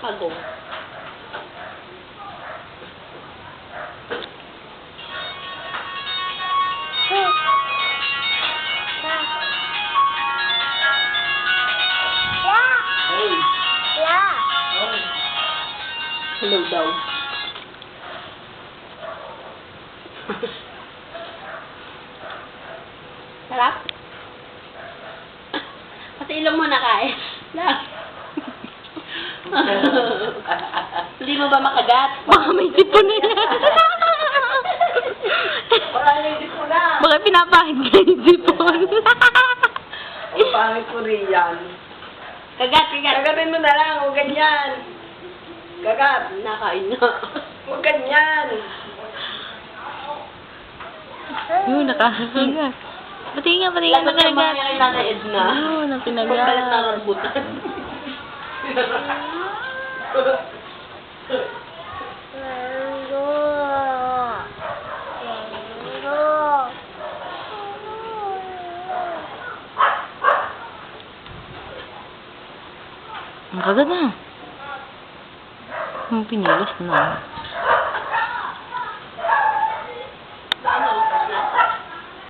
Pago. Hello daw. Sarap? Pati ilong mo nakain. Lang. Hindi mo ba makagat? Baka may sipon na yan. Baka may sipon na. Baka pinapahid ka yung sipon. O pangit ko rin yan. Kagat. Kagatin mo na lang, huwag ganyan. Kagat. Nakain na. Huwag ganyan. Yun, nakakagat. Pati nga, Lagot yung mga kay Nanay Edna. Oo, na pinagat. Pagbalat na rambutan. Ang kagat na. Ang pinilas na.